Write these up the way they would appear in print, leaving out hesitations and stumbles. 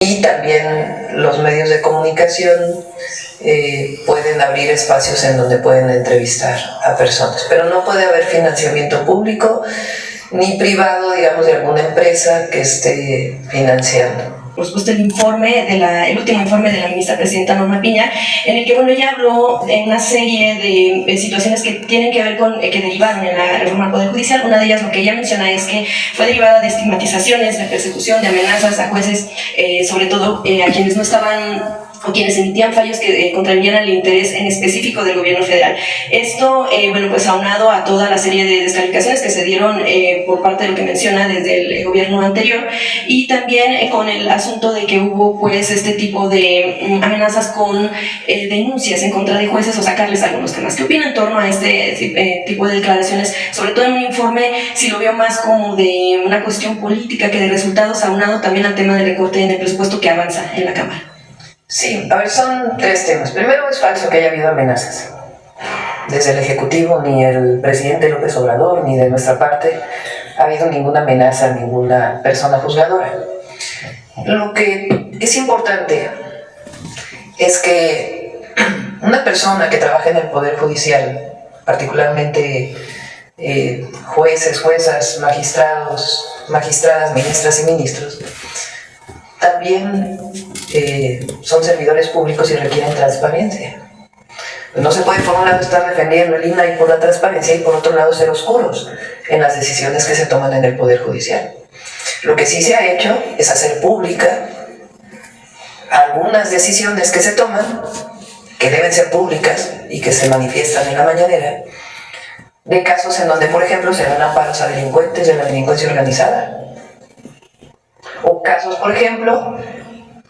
Y también los medios de comunicación pueden abrir espacios en donde pueden entrevistar a personas, pero no puede haber financiamiento público ni privado, digamos, de alguna empresa que esté financiando. Por supuesto, el último informe de la ministra presidenta Norma Piña, en el que ella habló de una serie de situaciones que tienen que ver con, que derivaron en la reforma al Poder Judicial. Una de ellas, lo que ella menciona, es que fue derivada de estigmatizaciones, de persecución, de amenazas a jueces, sobre todo a quienes no estaban o quienes emitían fallos que contravenían el interés en específico del gobierno federal. Esto, pues aunado a toda la serie de descalificaciones que se dieron por parte de lo que menciona desde el gobierno anterior, y también con el asunto de que hubo pues este tipo de amenazas con denuncias en contra de jueces o sacarles algunos temas. ¿Qué opina en torno a este tipo de declaraciones? Sobre todo en un informe, si lo veo más como de una cuestión política que de resultados, aunado también al tema del recorte en el presupuesto que avanza en la Cámara. Sí, a ver, son tres temas. Primero, es falso que haya habido amenazas. Desde el Ejecutivo, ni el presidente López Obrador, ni de nuestra parte, ha habido ninguna amenaza a ninguna persona juzgadora. Lo que es importante es que una persona que trabaja en el Poder Judicial, particularmente jueces, juezas, magistrados, magistradas, ministras y ministros, también son servidores públicos y requieren transparencia. No se puede por un lado estar defendiendo el INAI por la transparencia y por otro lado ser oscuros en las decisiones que se toman en el Poder Judicial. Lo que sí se ha hecho es hacer pública algunas decisiones que se toman, que deben ser públicas y que se manifiestan en la mañanera, de casos en donde, por ejemplo, se dan amparos a delincuentes de la delincuencia organizada. O casos, por ejemplo,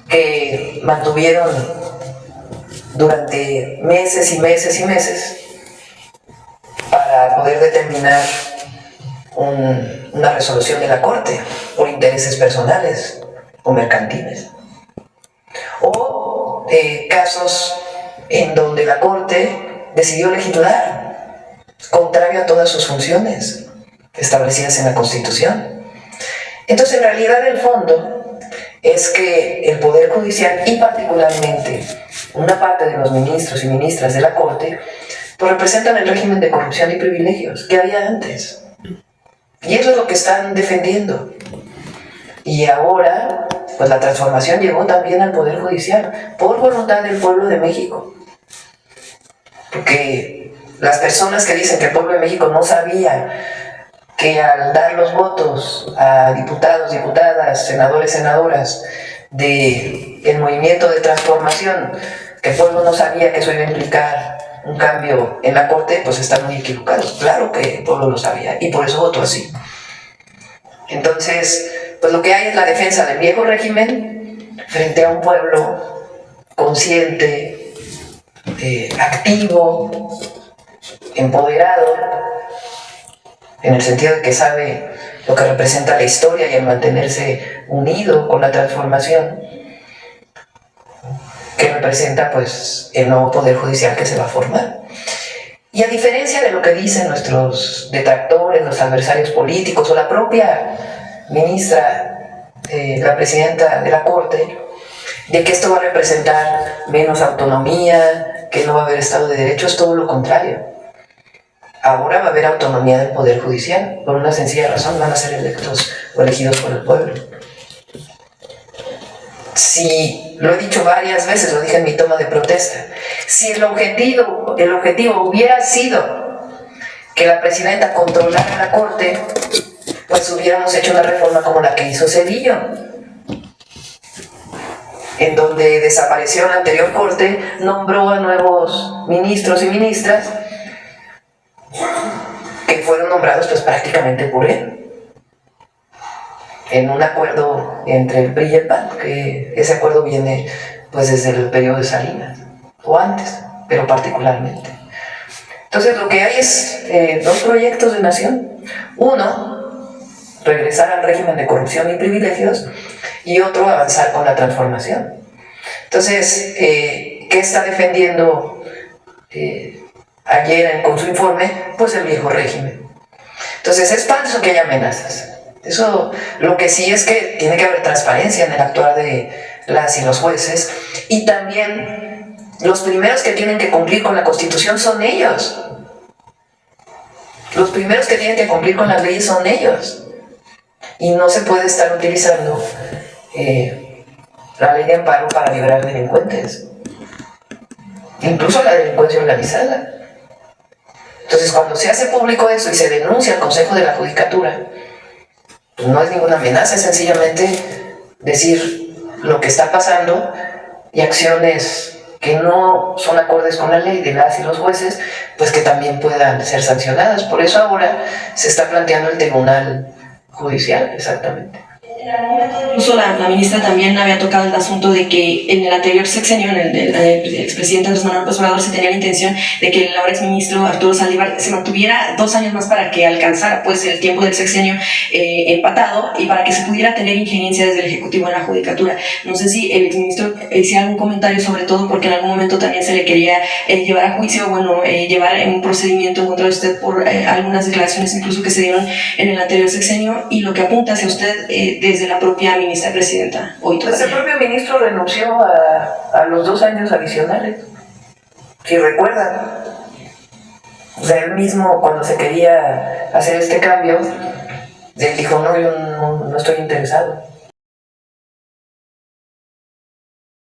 que mantuvieron durante meses y meses y meses para poder determinar una resolución de la Corte por intereses personales o mercantiles. O casos en donde la Corte decidió legislar contrario a todas sus funciones establecidas en la Constitución. Entonces, en realidad, el fondo es que el Poder Judicial, y particularmente una parte de los ministros y ministras de la Corte, pues representan el régimen de corrupción y privilegios que había antes. Y eso es lo que están defendiendo. Y ahora, pues la transformación llegó también al Poder Judicial, por voluntad del pueblo de México. Porque las personas que dicen que el pueblo de México no sabía que al dar los votos a diputados, diputadas, senadores, senadoras del movimiento de transformación, que el pueblo no sabía que eso iba a implicar un cambio en la Corte, pues están muy equivocados. Claro que el pueblo lo sabía y por eso votó así. Entonces, pues lo que hay es la defensa del viejo régimen frente a un pueblo consciente, activo, empoderado, en el sentido de que sabe lo que representa la historia y el mantenerse unido con la transformación que representa pues el nuevo Poder Judicial que se va a formar. Y a diferencia de lo que dicen nuestros detractores, los adversarios políticos o la propia ministra, la presidenta de la Corte, de que esto va a representar menos autonomía, que no va a haber Estado de Derecho, es todo lo contrario. Ahora va a haber autonomía del Poder Judicial, por una sencilla razón: van a ser electos o elegidos por el pueblo. Si, lo he dicho varias veces, lo dije en mi toma de protesta, si el objetivo hubiera sido que la presidenta controlara la Corte, pues hubiéramos hecho una reforma como la que hizo Cedillo, en donde desapareció la anterior Corte, nombró a nuevos ministros y ministras, que fueron nombrados pues prácticamente por él, en un acuerdo entre el PRI y el PAN, que ese acuerdo viene pues desde el periodo de Salinas, o antes, pero particularmente. Entonces lo que hay es dos proyectos de nación: uno, regresar al régimen de corrupción y privilegios, y otro, avanzar con la transformación. Entonces, ¿qué está defendiendo ayer con su informe? Pues el viejo régimen. Entonces es falso que haya amenazas. Eso, lo que sí es que tiene que haber transparencia en el actuar de las y los jueces, y también los primeros que tienen que cumplir con la Constitución son ellos. Los primeros que tienen que cumplir con las leyes son ellos. Y no se puede estar utilizando la ley de amparo para liberar delincuentes, incluso la delincuencia organizada. Entonces, cuando se hace público eso y se denuncia al Consejo de la Judicatura, pues no es ninguna amenaza, es sencillamente decir lo que está pasando y acciones que no son acordes con la ley de las y los jueces, pues que también puedan ser sancionadas. Por eso ahora se está planteando el Tribunal Judicial, exactamente. En algún momento incluso la ministra también había tocado el asunto de que en el anterior sexenio, en el del expresidente Andrés Manuel López Obrador, se tenía la intención de que el ahora exministro Arturo Saldívar se mantuviera 2 años más para que alcanzara pues el tiempo del sexenio empatado y para que se pudiera tener injerencia desde el Ejecutivo en la Judicatura. No sé si el exministro hiciera algún comentario sobre todo porque en algún momento también se le quería llevar a juicio, llevar un procedimiento en contra de usted por algunas declaraciones incluso que se dieron en el anterior sexenio y lo que apunta hacia usted desde la propia ministra presidenta hoy todavía. Pues el propio ministro renunció a los 2 años adicionales, si recuerdan. O sea, él mismo cuando se quería hacer este cambio, él dijo, no, yo no estoy interesado.